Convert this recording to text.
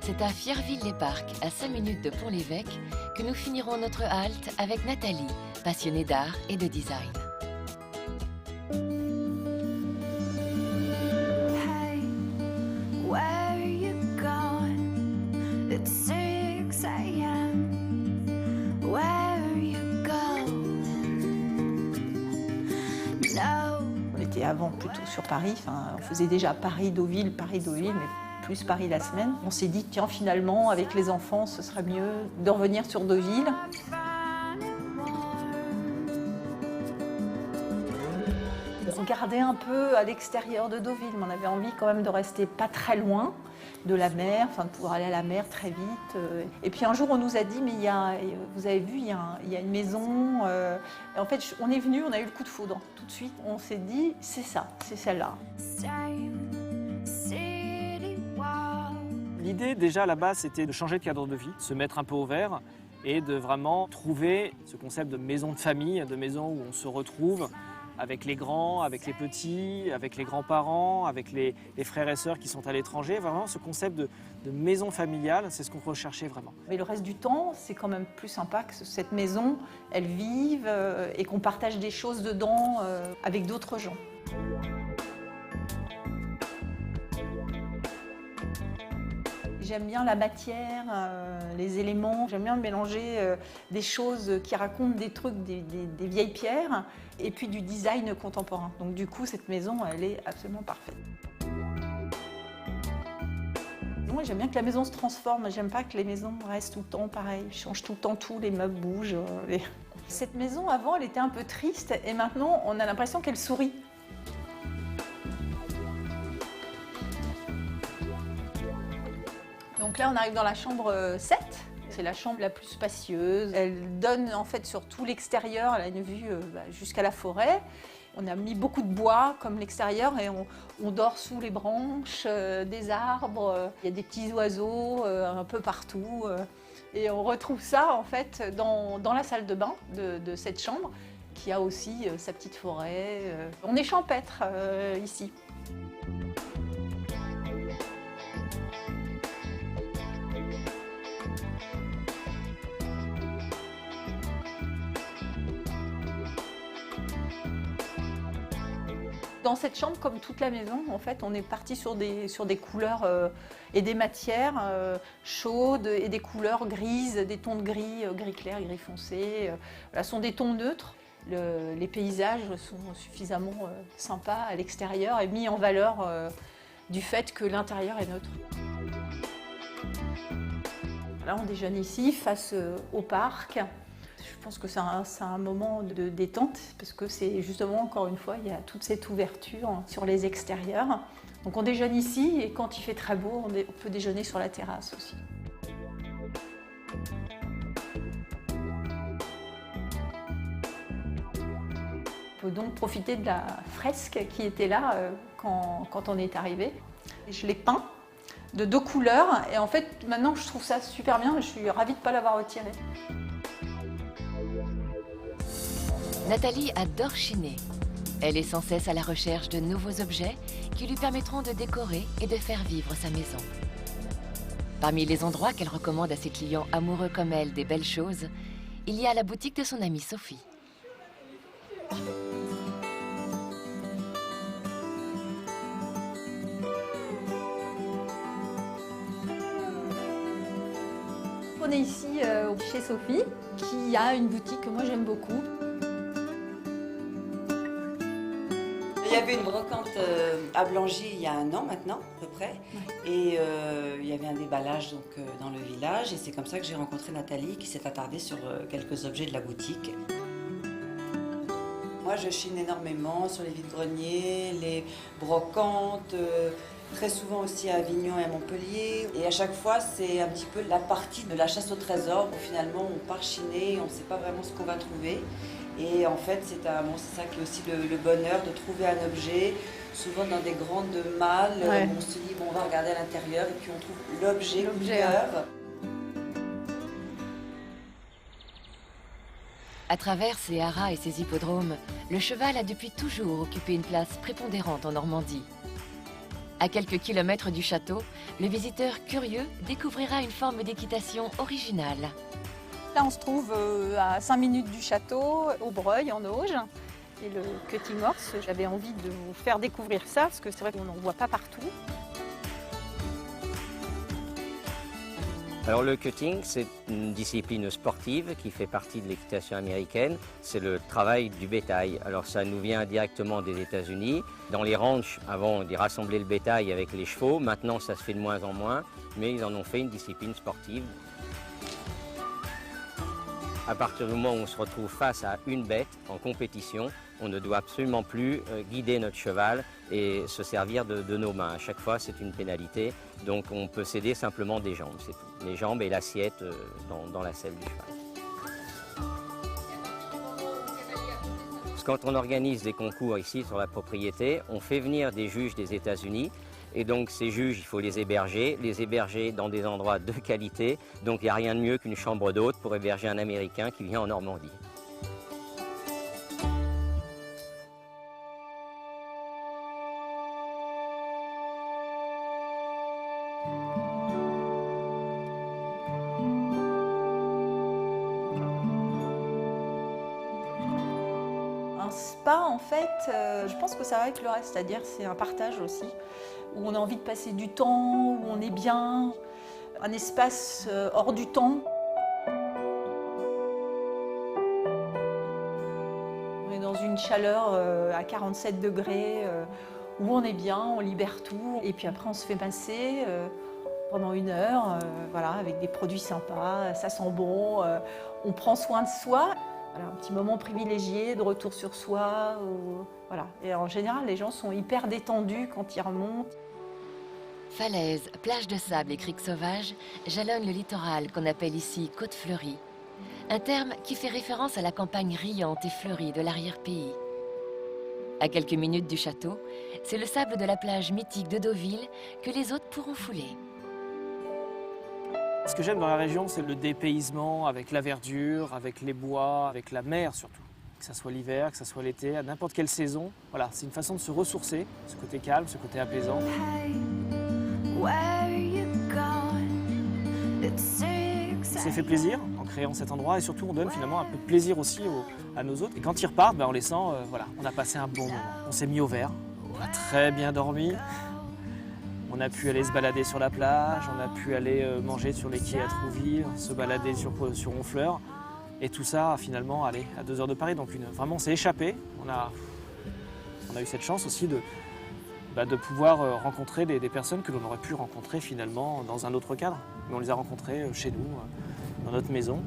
C'est à Fierville-les-Parcs, à 5 minutes de Pont-l'Évêque, que nous finirons notre halte avec Nathalie, passionnée d'art et de design. Hey, where you going? It's 6 a.m. Where you going? No. On était avant plutôt sur Paris, enfin, on faisait déjà Paris-Deauville, mais plus Paris la semaine. On s'est dit, tiens, finalement, avec les enfants, ce serait mieux de revenir sur Deauville. On regardait un peu à l'extérieur de Deauville, mais on avait envie quand même de rester pas très loin de la mer, enfin de pouvoir aller à la mer très vite. Et puis un jour, on nous a dit, mais vous avez vu, il y a une maison. Et en fait, on est venu, on a eu le coup de foudre. Tout de suite, on s'est dit, c'est ça, c'est celle-là. Same city walk. L'idée déjà à la base c'était de changer de cadre de vie, se mettre un peu au vert et de vraiment trouver ce concept de maison de famille, de maison où on se retrouve avec les grands, avec les petits, avec les grands-parents, avec les frères et sœurs qui sont à l'étranger. Vraiment ce concept de maison familiale, c'est ce qu'on recherchait vraiment. Mais le reste du temps, c'est quand même plus sympa que cette maison, elle vive et qu'on partage des choses dedans avec d'autres gens. J'aime bien la matière, les éléments. J'aime bien mélanger des choses qui racontent des trucs, des vieilles pierres, et puis du design contemporain. Donc du coup, cette maison, elle est absolument parfaite. Moi, j'aime bien que la maison se transforme. J'aime pas que les maisons restent tout le temps pareilles. Je change tout le temps tout, les meubles bougent. Cette maison, avant, elle était un peu triste, et maintenant, on a l'impression qu'elle sourit. Donc là, on arrive dans la chambre 7. C'est la chambre la plus spacieuse. Elle donne en fait sur tout l'extérieur. Elle a une vue jusqu'à la forêt. On a mis beaucoup de bois comme l'extérieur et on dort sous les branches des arbres. Il y a des petits oiseaux un peu partout. Et on retrouve ça en fait dans la salle de bain de cette chambre qui a aussi sa petite forêt. On est champêtre ici. Dans cette chambre, comme toute la maison, en fait, on est parti sur des couleurs et des matières chaudes et des couleurs grises, des tons de gris, gris clair, gris foncé. Voilà, ce sont des tons neutres. Les paysages sont suffisamment sympas à l'extérieur et mis en valeur du fait que l'intérieur est neutre. Là, on déjeune ici, face au parc. Je pense que c'est un moment de détente parce que c'est justement, encore une fois, il y a toute cette ouverture sur les extérieurs. Donc on déjeune ici et quand il fait très beau, on peut déjeuner sur la terrasse aussi. On peut donc profiter de la fresque qui était là quand on est arrivé. Je l'ai peint de 2 couleurs et en fait maintenant je trouve ça super bien et je suis ravie de ne pas l'avoir retiré. Nathalie adore chiner. Elle est sans cesse à la recherche de nouveaux objets qui lui permettront de décorer et de faire vivre sa maison. Parmi les endroits qu'elle recommande à ses clients amoureux comme elle des belles choses, il y a la boutique de son amie Sophie. On est ici chez Sophie, qui a une boutique que moi j'aime beaucoup. Il y avait une brocante à Blangy il y a 1 an maintenant, à peu près. Ouais. Et il y avait un déballage donc, dans le village. Et c'est comme ça que j'ai rencontré Nathalie qui s'est attardée sur quelques objets de la boutique. Moi, je chine énormément sur les vides-greniers, les brocantes, très souvent aussi à Avignon et à Montpellier. Et à chaque fois, c'est un petit peu la partie de la chasse au trésor où finalement on part chiner, on ne sait pas vraiment ce qu'on va trouver. Et en fait, c'est ça qui est aussi le bonheur de trouver un objet, souvent dans des grandes malles. Ouais. On se dit, bon, on va regarder à l'intérieur et puis on trouve l'objet coup de cœur. À travers ses haras et ses hippodromes, le cheval a depuis toujours occupé une place prépondérante en Normandie. À quelques kilomètres du château, le visiteur curieux découvrira une forme d'équitation originale. Là, on se trouve à 5 minutes du château, au Breuil, en Auge. Et le cutting horse, j'avais envie de vous faire découvrir ça, parce que c'est vrai qu'on n'en voit pas partout. Alors le cutting, c'est une discipline sportive qui fait partie de l'équitation américaine. C'est le travail du bétail. Alors ça nous vient directement des États-Unis. Dans les ranchs, avant, ils rassemblaient le bétail avec les chevaux. Maintenant, ça se fait de moins en moins, mais ils en ont fait une discipline sportive. À partir du moment où on se retrouve face à une bête en compétition, on ne doit absolument plus guider notre cheval et se servir de nos mains. À chaque fois, c'est une pénalité. Donc on peut s'aider simplement des jambes, c'est tout. Les jambes et l'assiette dans la selle du cheval. Parce que quand on organise des concours ici sur la propriété, on fait venir des juges des États-Unis. Et donc ces juges, il faut les héberger dans des endroits de qualité. Donc il n'y a rien de mieux qu'une chambre d'hôte pour héberger un Américain qui vient en Normandie. Un spa, en fait, je pense que ça va avec le reste, c'est-à-dire c'est un partage aussi, où on a envie de passer du temps, où on est bien, un espace hors du temps. On est dans une chaleur à 47 degrés, où on est bien, on libère tout, et puis après on se fait masser pendant 1 heure, voilà, avec des produits sympas, ça sent bon, on prend soin de soi. Voilà, un petit moment privilégié de retour sur soi. Voilà. Et en général, les gens sont hyper détendus quand ils remontent. Falaises, plages de sable et criques sauvages jalonnent le littoral qu'on appelle ici Côte Fleurie. Un terme qui fait référence à la campagne riante et fleurie de l'arrière-pays. À quelques minutes du château, c'est le sable de la plage mythique de Deauville que les hôtes pourront fouler. Ce que j'aime dans la région, c'est le dépaysement avec la verdure, avec les bois, avec la mer surtout. Que ce soit l'hiver, que ce soit l'été, à n'importe quelle saison. Voilà, c'est une façon de se ressourcer, ce côté calme, ce côté apaisant. Hey, where you gone? It's 6 On s'est fait plaisir en créant cet endroit et surtout on donne finalement un peu de plaisir aussi à nos hôtes. Et quand ils repartent, on les sent, voilà, on a passé un bon moment. On s'est mis au vert, on a très bien dormi. On a pu aller se balader sur la plage, on a pu aller manger sur les quais à Trouville, se balader sur Honfleur. Et tout ça, finalement, à 2 heures de Paris. Donc vraiment, on s'est échappé. On a eu cette chance aussi de pouvoir rencontrer des personnes que l'on aurait pu rencontrer finalement dans un autre cadre. Mais on les a rencontrées chez nous, dans notre maison.